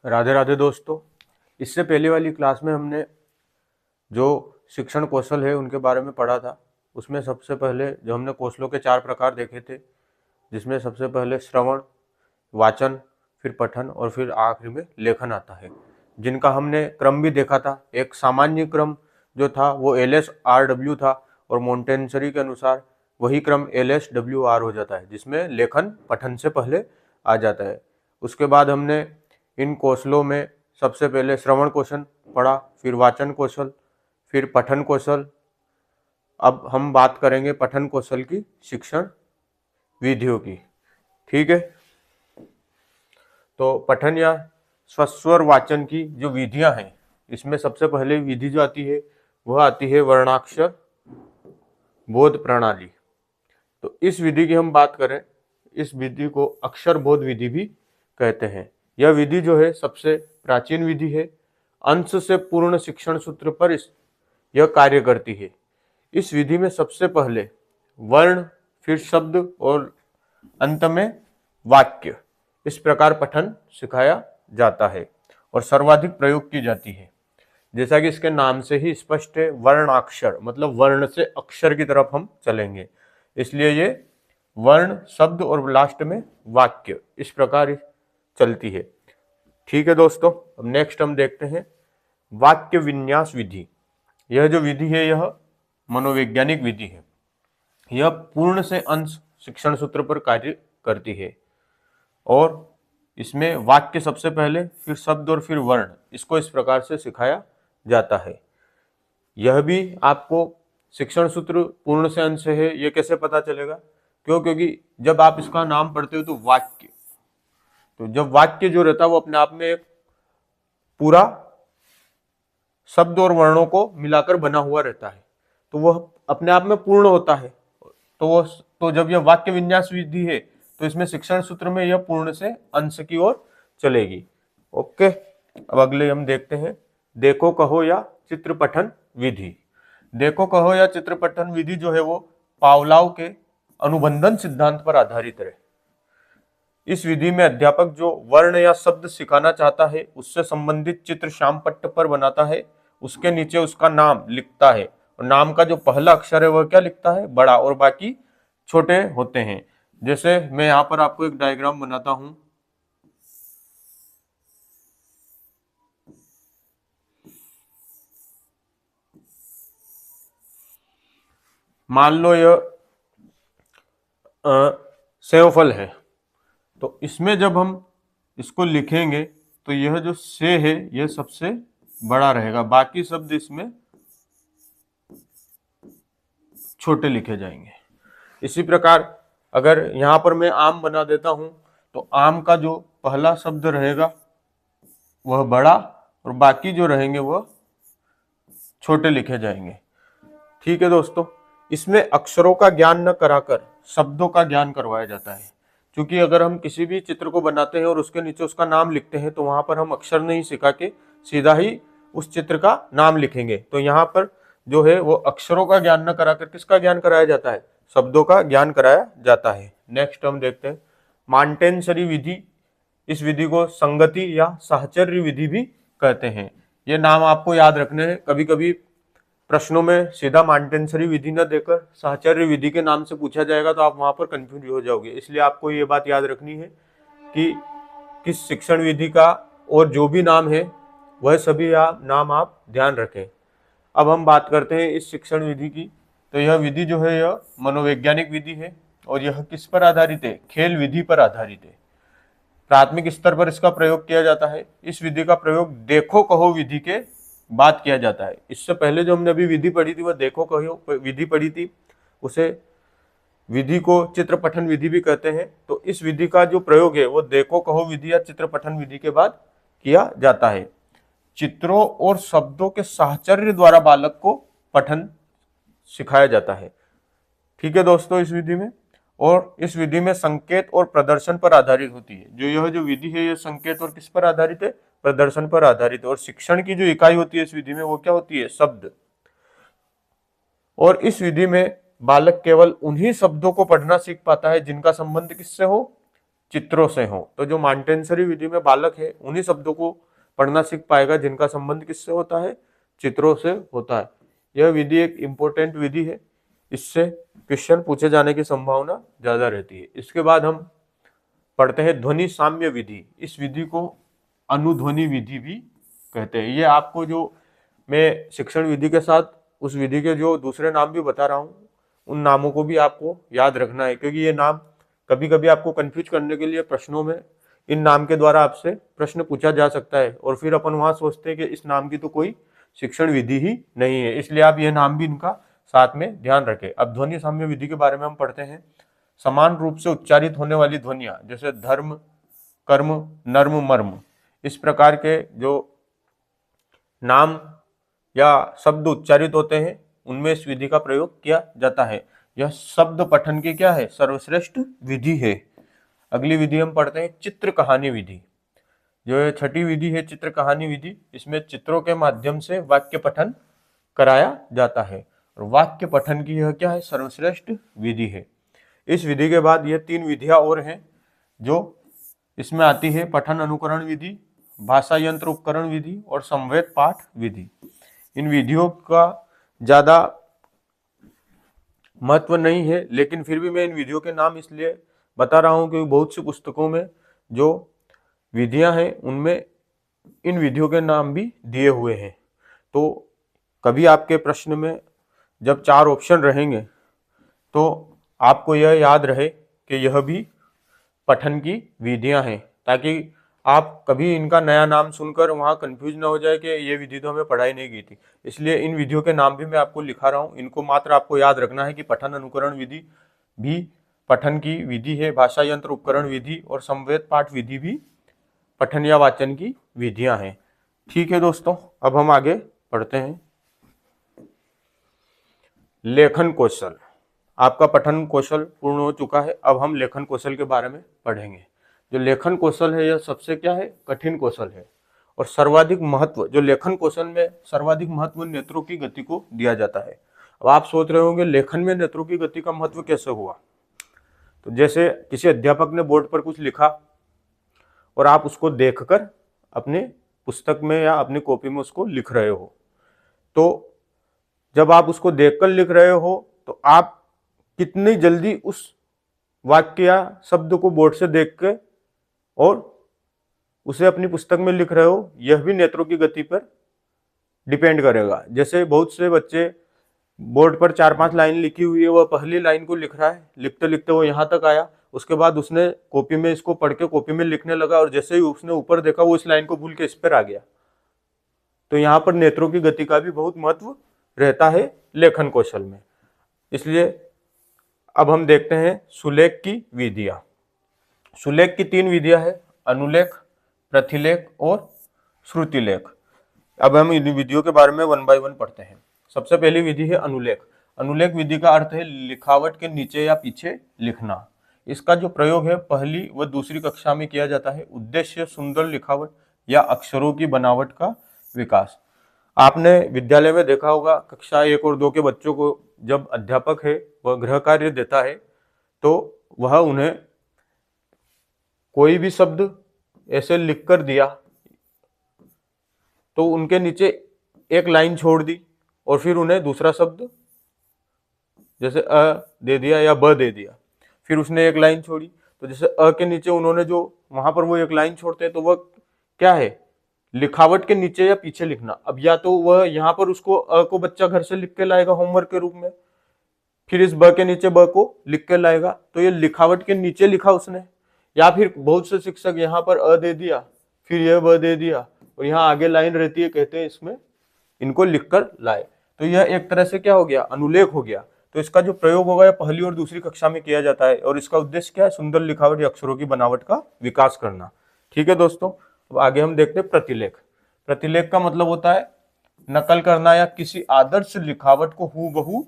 राधे राधे दोस्तों। इससे पहले वाली क्लास में हमने जो शिक्षण कौशल है उनके बारे में पढ़ा था। उसमें सबसे पहले जो हमने कौशलों के 4 प्रकार देखे थे, जिसमें सबसे पहले श्रवण, वाचन, फिर पठन और फिर आखिरी में लेखन आता है, जिनका हमने क्रम भी देखा था। एक सामान्य क्रम जो था वो LSRW था और मोंटेसरी के अनुसार वही क्रम LSWR हो जाता है, जिसमें लेखन पठन से पहले आ जाता है। उसके बाद हमने इन कौशलों में सबसे पहले श्रवण कौशल पढ़ा, फिर वाचन कौशल, फिर पठन कौशल। अब हम बात करेंगे पठन कौशल की शिक्षण विधियों की। ठीक है, तो पठन या स्वस्वर वाचन की जो विधियां हैं, इसमें सबसे पहले विधि जो आती है वह आती है वर्णाक्षर बोध प्रणाली। तो इस विधि की हम बात करें, इस विधि को अक्षर बोध विधि भी कहते हैं। यह विधि जो है सबसे प्राचीन विधि है। अंश से पूर्ण शिक्षण सूत्र पर यह कार्य करती है। इस विधि में सबसे पहले वर्ण, फिर शब्द और अंत में वाक्य, इस प्रकार पठन सिखाया जाता है और सर्वाधिक प्रयोग की जाती है। जैसा कि इसके नाम से ही स्पष्ट है, वर्णाक्षर मतलब वर्ण से अक्षर की तरफ हम चलेंगे, इसलिए ये वर्ण, शब्द और लास्ट में वाक्य इस प्रकार चलती है। ठीक है दोस्तों, अब नेक्स्ट हम देखते हैं वाक्य विन्यास विधि। यह जो विधि है यह मनोवैज्ञानिक विधि है। यह पूर्ण से अंश शिक्षण सूत्र पर कार्य करती है और इसमें वाक्य सबसे पहले, फिर शब्द और फिर वर्ण, इसको इस प्रकार से सिखाया जाता है। यह भी आपको शिक्षण सूत्र पूर्ण से अंश है ये कैसे पता चलेगा? क्योंकि जब आप इसका नाम पढ़ते हो तो वाक्य, तो जब वाक्य जो रहता है वो अपने आप में एक पूरा शब्द और वर्णों को मिलाकर बना हुआ रहता है, तो वह अपने आप में पूर्ण होता है। तो जब यह वाक्य विन्यास विधि है तो इसमें शिक्षण सूत्र में यह पूर्ण से अंश की ओर चलेगी। ओके, अब अगले हम देखते हैं देखो कहो या चित्र पठन विधि। देखो कहो या चित्र पठन विधि जो है वो पावलोव के अनुबंधन सिद्धांत पर आधारित है। इस विधि में अध्यापक जो वर्ण या शब्द सिखाना चाहता है उससे संबंधित चित्र श्यामपट्ट पर बनाता है, उसके नीचे उसका नाम लिखता है और नाम का जो पहला अक्षर है वह क्या लिखता है? बड़ा, और बाकी छोटे होते हैं। जैसे मैं यहाँ पर आपको एक डायग्राम बनाता हूं। मान लो यह सेवफल है, तो इसमें जब हम इसको लिखेंगे तो यह जो से है यह सबसे बड़ा रहेगा, बाकी शब्द इसमें छोटे लिखे जाएंगे। इसी प्रकार अगर यहां पर मैं आम बना देता हूं तो आम का जो पहला शब्द रहेगा वह बड़ा और बाकी जो रहेंगे वह छोटे लिखे जाएंगे। ठीक है दोस्तों, इसमें अक्षरों का ज्ञान न कराकर शब्दों का ज्ञान करवाया जाता है। क्योंकि अगर हम किसी भी चित्र को बनाते हैं और उसके नीचे उसका नाम लिखते हैं तो वहां पर हम अक्षर नहीं सिखा के सीधा ही उस चित्र का नाम लिखेंगे। तो यहाँ पर जो है वो अक्षरों का ज्ञान न कराकर किसका ज्ञान कराया जाता है? शब्दों का ज्ञान कराया जाता है। नेक्स्ट हम देखते हैं मॉन्टेसरी विधि। इस विधि को संगति या साहचर्य विधि भी कहते हैं। ये नाम आपको याद रखने हैं। कभी कभी प्रश्नों में सीधा मॉन्टेसरी विधि न देकर साहचर्य विधि के नाम से पूछा जाएगा तो आप वहां पर कंफ्यूज हो जाओगे। इसलिए आपको ये बात याद रखनी है कि किस शिक्षण विधि का और जो भी नाम है वह सभी नाम आप ध्यान रखें। अब हम बात करते हैं इस शिक्षण विधि की। तो यह विधि जो है यह मनोवैज्ञानिक विधि है और यह किस पर आधारित है? खेल विधि पर आधारित है। प्राथमिक स्तर पर इसका प्रयोग किया जाता है। इस विधि का प्रयोग देखो कहो विधि के बाद किया जाता है। इससे पहले जो हमने अभी विधि पढ़ी थी वह देखो कहो विधि पढ़ी थी, उसे विधि को चित्र पठन विधि भी कहते हैं। तो इस विधि का जो प्रयोग है वो देखो कहो विधि या चित्र पठन विधि के बाद किया जाता है। चित्रों और शब्दों के साहचर्य द्वारा बालक को पठन सिखाया जाता है। ठीक है दोस्तों, इस विधि में और इस विधि में संकेत और प्रदर्शन पर आधारित होती है। यह जो विधि है यह संकेत और किस पर आधारित है? प्रदर्शन पर आधारित है। और शिक्षण की जो इकाई होती है इस विधि में वो क्या होती है? शब्द। और इस विधि में बालक केवल उन्हीं शब्दों को पढ़ना सीख पाता है जिनका संबंध किससे हो? चित्रों से हो। तो जो मॉन्टेसरी विधि में बालक है उन्हीं शब्दों को पढ़ना सीख पाएगा जिनका संबंध किससे होता है, चित्रों से होता है। यह विधि एक इम्पोर्टेंट विधि है, इससे क्वेश्चन पूछे जाने की संभावना ज्यादा रहती है। इसके बाद हम पढ़ते हैं ध्वनि साम्य विधि। इस विधि को अनुध्वनि विधि भी कहते हैं। ये आपको जो मैं शिक्षण विधि के साथ उस विधि के जो दूसरे नाम भी बता रहा हूँ उन नामों को भी आपको याद रखना है, क्योंकि ये नाम कभी कभी आपको कंफ्यूज करने के लिए प्रश्नों में इन नाम के द्वारा आपसे प्रश्न पूछा जा सकता है, और फिर अपन वहां सोचते हैं कि इस नाम की तो कोई शिक्षण विधि ही नहीं है, इसलिए आप ये नाम भी इनका साथ में ध्यान रखें। अब ध्वनि साम्य विधि के बारे में हम पढ़ते हैं। समान रूप से उच्चारित होने वाली ध्वनियां जैसे धर्म, कर्म, नर्म, मर्म, इस प्रकार के जो नाम या शब्द उच्चारित होते हैं उनमें इस विधि का प्रयोग किया जाता है। यह शब्द पठन की क्या है, सर्वश्रेष्ठ विधि है। अगली विधि हम पढ़ते हैं चित्र कहानी विधि। जो ये छठी विधि है चित्र कहानी विधि, इसमें चित्रों के माध्यम से वाक्य पठन कराया जाता है, और वाक्य पठन की यह क्या है, सर्वश्रेष्ठ विधि है। इस विधि के बाद ये 3 विधियां और हैं जो इसमें आती है, पठन अनुकरण विधि, भाषा यंत्र उपकरण विधि और संवेद पाठ विधि। इन विधियों का ज्यादा महत्व नहीं है, लेकिन फिर भी मैं इन विधियों के नाम इसलिए बता रहा हूं क्योंकि बहुत सी पुस्तकों में जो विधियां हैं उनमें इन विधियों के नाम भी दिए हुए हैं। तो कभी आपके प्रश्न में जब 4 ऑप्शन रहेंगे तो आपको यह याद रहे कि यह भी पठन की विधियां हैं, ताकि आप कभी इनका नया नाम सुनकर वहां कंफ्यूज ना हो जाए कि ये विधि तो हमें पढ़ाई नहीं की थी। इसलिए इन विधियों के नाम भी मैं आपको लिखा रहा हूं, इनको मात्र आपको याद रखना है कि पठन अनुकरण विधि भी पठन की विधि है, भाषा यंत्र उपकरण विधि और संवेद पाठ विधि भी पठन या वाचन की विधियां हैं। ठीक है दोस्तों, अब हम आगे पढ़ते हैं। लेखन कौशल। आपका पठन कौशल पूर्ण हो चुका है, अब हम लेखन कौशल के बारे में पढ़ेंगे। जो लेखन कौशल है यह सबसे क्या है, कठिन कौशल है, और सर्वाधिक महत्व, जो लेखन कौशल में सर्वाधिक महत्व नेत्रों की गति को दिया जाता है। अब आप सोच रहे होंगे लेखन में नेत्रों की गति का महत्व कैसे हुआ। तो जैसे किसी अध्यापक ने बोर्ड पर कुछ लिखा और आप उसको देखकर अपने पुस्तक में या अपनी कॉपी में उसको लिख रहे हो, तो जब आप उसको देखकर लिख रहे हो तो आप कितनी जल्दी उस वाक्य या शब्द को बोर्ड से देख के और उसे अपनी पुस्तक में लिख रहे हो, यह भी नेत्रों की गति पर डिपेंड करेगा। जैसे बहुत से बच्चे बोर्ड पर 4-5 लाइन लिखी हुई है, वह पहली लाइन को लिख रहा है, लिखते लिखते वो यहाँ तक आया, उसके बाद उसने कॉपी में इसको पढ़ के कॉपी में लिखने लगा, और जैसे ही उसने ऊपर देखा वो इस लाइन को भूल के इस पर आ गया। तो यहाँ पर नेत्रों की गति का भी बहुत महत्व रहता है लेखन कौशल में। इसलिए अब हम देखते हैं सुलेख की विधियां। सुलेख की 3 विधियां हैं, अनुलेख, प्रतिलेख और श्रुतिलेख। अब हम इन विधियों के बारे में 1 बाय 1 पढ़ते हैं। सबसे पहली विधि है अनुलेख। अनुलेख विधि का अर्थ है लिखावट के नीचे या पीछे लिखना। इसका जो प्रयोग है पहली व दूसरी कक्षा में किया जाता है। उद्देश्य सुंदर लिखावट या अक्षरों की बनावट का विकास। आपने विद्यालय में देखा होगा, कक्षा 1 और 2 के बच्चों को जब अध्यापक है वह गृह कार्य देता है तो वह उन्हें कोई भी शब्द ऐसे लिख कर दिया तो उनके नीचे एक लाइन छोड़ दी, और फिर उन्हें दूसरा शब्द जैसे अ दे दिया या ब दे दिया, फिर उसने एक लाइन छोड़ी, तो जैसे अ के नीचे उन्होंने जो वहां पर वो एक लाइन छोड़ते हैं तो वह क्या है, लिखावट के नीचे या पीछे लिखना। अब या तो वह यहाँ पर उसको अ को बच्चा घर से लिख के लाएगा होमवर्क के रूप में, फिर इस ब के नीचे ब को लिख के लाएगा, तो ये लिखावट के नीचे लिखा उसने। या फिर बहुत से शिक्षक यहाँ पर अ दे दिया, फिर यह ब दे दिया, और यहाँ आगे लाइन रहती है, कहते हैं इसमें इनको लिखकर लाए। तो यह एक तरह से क्या हो गया, अनुलेख हो गया। तो इसका जो प्रयोग होगा यह पहली और दूसरी कक्षा में किया जाता है, और इसका उद्देश्य क्या है, सुंदर लिखावट या अक्षरों की बनावट का विकास करना। ठीक है दोस्तों, अब आगे हम देखते हैं प्रतिलेख। प्रतिलेख का मतलब होता है नकल करना या किसी आदर्श लिखावट को हूबहू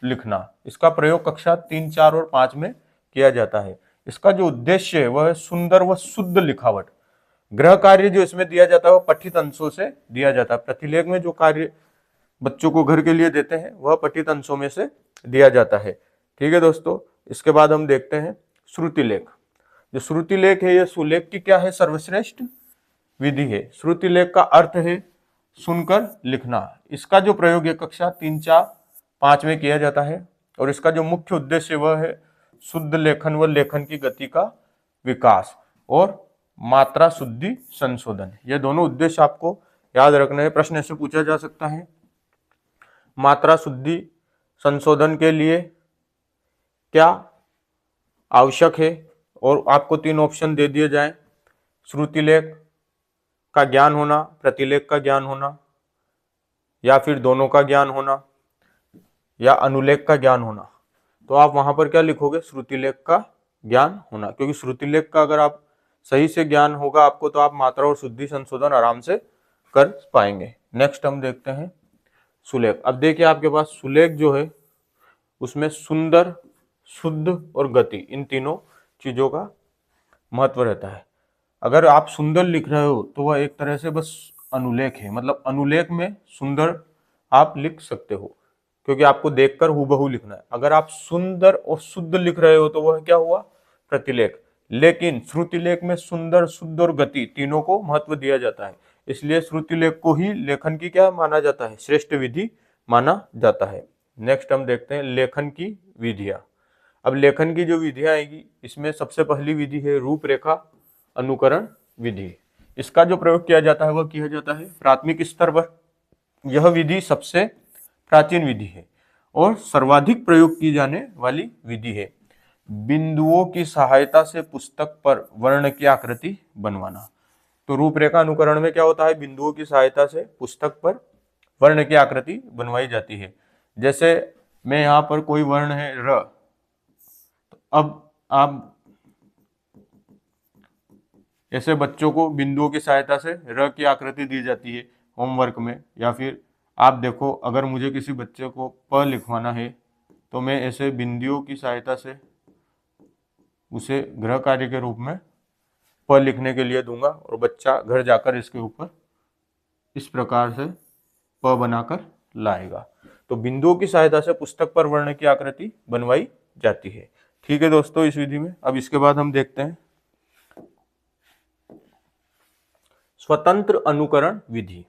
लिखना। इसका प्रयोग कक्षा 3, 4 और 5 में किया जाता है। इसका जो उद्देश्य है वह है सुंदर व शुद्ध लिखावट। गृह कार्य जो इसमें दिया जाता है वह पठित अंशों से दिया जाता है। प्रतिलेख में जो कार्य बच्चों को घर के लिए देते हैं वह पठित अंशों में से दिया जाता है। ठीक है दोस्तों, इसके बाद हम देखते हैं श्रुतिलेख। जो श्रुति लेख है ये सुलेख की क्या है, सर्वश्रेष्ठ विधि है। श्रुति लेख का अर्थ है सुनकर लिखना। इसका जो प्रयोग है कक्षा 3, 4, 5 में किया जाता है और इसका जो मुख्य उद्देश्य वह है शुद्ध लेखन व लेखन की गति का विकास और मात्रा शुद्धि संशोधन। ये दोनों उद्देश्य आपको याद रखना है। प्रश्न ऐसे पूछा जा सकता है, मात्रा शुद्धि संशोधन के लिए क्या आवश्यक है, और आपको 3 ऑप्शन दे दिए जाए, श्रुति लेख का ज्ञान होना, प्रतिलेख का ज्ञान होना, या फिर दोनों का ज्ञान होना, या अनुलेख का ज्ञान होना। तो आप वहां पर क्या लिखोगे, श्रुति लेख का ज्ञान होना, क्योंकि श्रुति लेख का अगर आप सही से ज्ञान होगा आपको तो आप मात्रा और शुद्धि संशोधन आराम से कर पाएंगे। नेक्स्ट हम देखते हैं सुलेख। अब देखिए आपके पास सुलेख जो है उसमें सुंदर, शुद्ध और गति, इन तीनों चीजों का महत्व रहता है। अगर आप सुंदर लिख रहे हो तो वह एक तरह से बस अनुलेख है, मतलब अनुलेख में सुंदर आप लिख सकते हो क्योंकि आपको देखकर हूबहू लिखना है। अगर आप सुंदर और शुद्ध लिख रहे हो तो वह क्या हुआ, प्रतिलेख। लेकिन श्रुति लेख में सुंदर, शुद्ध और गति तीनों को महत्व दिया जाता है, इसलिए श्रुति लेख को ही लेखन की क्या माना जाता है, श्रेष्ठ विधि माना जाता है। नेक्स्ट हम देखते हैं लेखन की विधियां। अब लेखन की जो विधियां आएगी इसमें सबसे पहली विधि है रूपरेखा अनुकरण विधि। इसका जो प्रयोग किया जाता है वह किया जाता है प्राथमिक स्तर पर। यह विधि सबसे प्राचीन विधि है और सर्वाधिक प्रयोग की जाने वाली विधि है। बिंदुओं की सहायता से पुस्तक पर वर्ण की आकृति बनवाना। तो रूपरेखा अनुकरण में क्या होता है, बिंदुओं की सहायता से पुस्तक पर वर्ण की आकृति बनवाई जाती है। जैसे मैं यहाँ पर कोई वर्ण है र, तो अब आप ऐसे बच्चों को बिंदुओं की सहायता से र की आकृति दी जाती है होमवर्क में, या फिर आप देखो अगर मुझे किसी बच्चे को प लिखवाना है तो मैं ऐसे बिंदुओं की सहायता से उसे गृह कार्य के रूप में प लिखने के लिए दूंगा और बच्चा घर जाकर इसके ऊपर इस प्रकार से प बनाकर लाएगा। तो बिंदुओं की सहायता से पुस्तक पर वर्ण की आकृति बनवाई जाती है। ठीक है दोस्तों, इस विधि में अब इसके बाद हम देखते हैं स्वतंत्र अनुकरण विधि।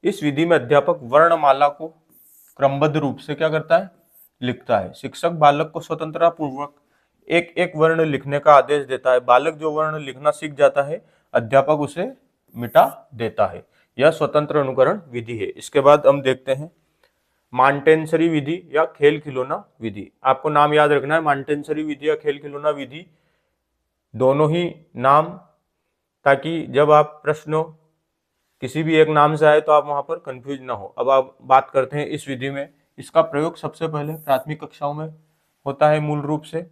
इस विधि में अध्यापक वर्णमाला को क्रमबद्ध रूप से क्या करता है, लिखता है। शिक्षक बालक को स्वतंत्रता पूर्वक एक एक वर्ण लिखने का आदेश देता है। बालक जो वर्ण लिखना सीख जाता है अध्यापक उसे मिटा देता है। यह स्वतंत्र अनुकरण विधि है। इसके बाद हम देखते हैं मॉन्टेसरी विधि या खेल खिलौना विधि। आपको नाम याद रखना है, मॉन्टेसरी विधि या खेल खिलौना विधि, दोनों ही नाम, ताकि जब आप प्रश्नों किसी भी एक नाम से आए तो आप वहां पर कंफ्यूज ना हो। अब आप बात करते हैं इस विधि में। इसका प्रयोग सबसे पहले प्राथमिक कक्षाओं में होता है। मूल रूप से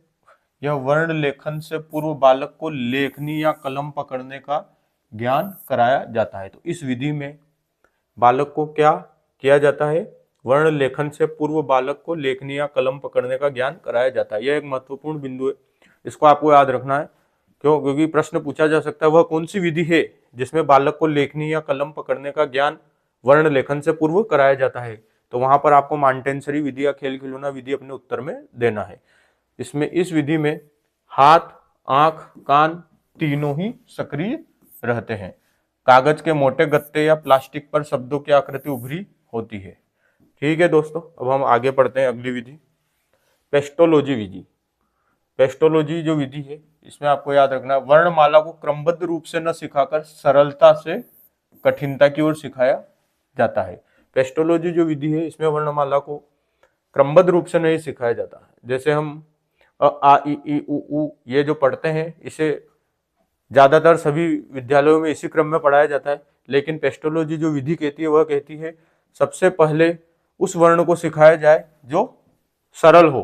यह वर्ण लेखन से पूर्व बालक को लेखनी या कलम पकड़ने का ज्ञान कराया जाता है। तो इस विधि में बालक को क्या किया जाता है, वर्ण लेखन से पूर्व बालक को लेखनी या कलम पकड़ने का ज्ञान कराया जाता है। यह एक महत्वपूर्ण बिंदु है, इसको आपको याद रखना है। क्यों? क्योंकि प्रश्न पूछा जा सकता है वह कौन सी विधि है जिसमें बालक को लेखनी या कलम पकड़ने का ज्ञान वर्ण लेखन से पूर्व कराया जाता है। तो वहां पर आपको मॉन्टेसरी विधि या खेल खिलौना विधि अपने उत्तर में देना है। इसमें इस विधि में हाथ, आंख, कान तीनों ही सक्रिय रहते हैं। कागज के मोटे गत्ते या प्लास्टिक पर शब्दों की आकृति उभरी होती है। ठीक है दोस्तों, अब हम आगे पढ़ते हैं अगली विधि, पेस्टोलॉजी विधि। पेस्टोलॉजी जो विधि है इसमें आपको याद रखना है वर्णमाला को क्रमबद्ध रूप से न सिखाकर सरलता से कठिनता की ओर सिखाया जाता है। पेस्टोलॉजी जो विधि है इसमें वर्णमाला को क्रमबद्ध रूप से नहीं सिखाया जाता। जैसे हम अ, आ, इ, उ, ऊ ये जो पढ़ते हैं इसे ज्यादातर सभी विद्यालयों में इसी क्रम में पढ़ाया जाता है, लेकिन पेस्टोलॉजी जो विधि कहती है वह कहती है सबसे पहले उस वर्ण को सिखाया जाए जो सरल हो।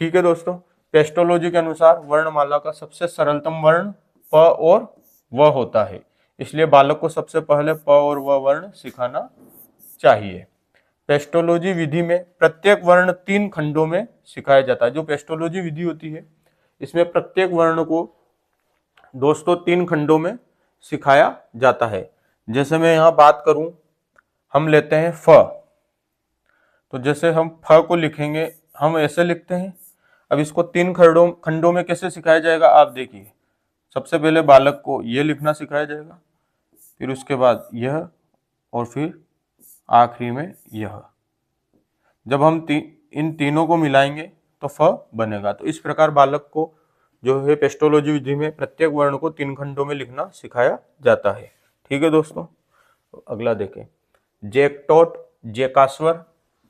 ठीक है दोस्तों, पेस्टोलॉजी के अनुसार वर्णमाला का सबसे सरलतम वर्ण प और व होता है, इसलिए बालक को सबसे पहले प और व वर्ण सिखाना चाहिए। पेस्टोलॉजी विधि में प्रत्येक वर्ण 3 खंडों में सिखाया जाता है। जो पेस्टोलॉजी विधि होती है इसमें प्रत्येक वर्ण को दोस्तों 3 खंडों में सिखाया जाता है। जैसे मैं यहाँ बात करूं, हम लेते हैं फ, तो जैसे हम फ को लिखेंगे हम ऐसे लिखते हैं, अब इसको 3 खंडों में कैसे सिखाया जाएगा आप देखिए। सबसे पहले बालक को ये लिखना सिखाया जाएगा, फिर उसके बाद यह, और फिर आखिरी में यह। जब हम इन तीनों को मिलाएंगे तो फ बनेगा। तो इस प्रकार बालक को जो है पेस्टोलॉजी विधि में प्रत्येक वर्ण को 3 खंडों में लिखना सिखाया जाता है। ठीक है दोस्तों, तो अगला देखें। जैकटॉट, जैकास्वर,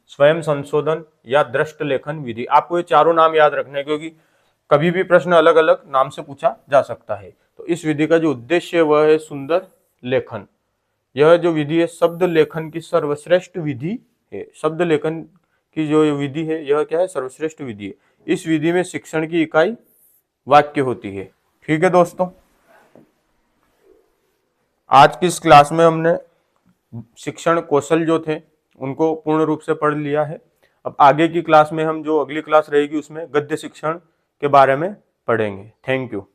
स्वयं संशोधन या दृष्ट लेखन विधि। आपको ये चारों नाम याद रखने हैं क्योंकि कभी भी प्रश्न अलग अलग नाम से पूछा जा सकता है। तो इस विधि का जो उद्देश्य है वह है सुंदर लेखन। यह जो विधि है शब्द लेखन की सर्वश्रेष्ठ विधि है। शब्द लेखन की जो विधि है यह क्या है, सर्वश्रेष्ठ विधि है। इस विधि में शिक्षण की इकाई वाक्य होती है। ठीक है दोस्तों, आज की इस क्लास में हमने शिक्षण कौशल जो थे उनको पूर्ण रूप से पढ़ लिया है। अब आगे की क्लास में हम जो अगली क्लास रहेगी उसमें गद्य शिक्षण के बारे में पढ़ेंगे। Thank you.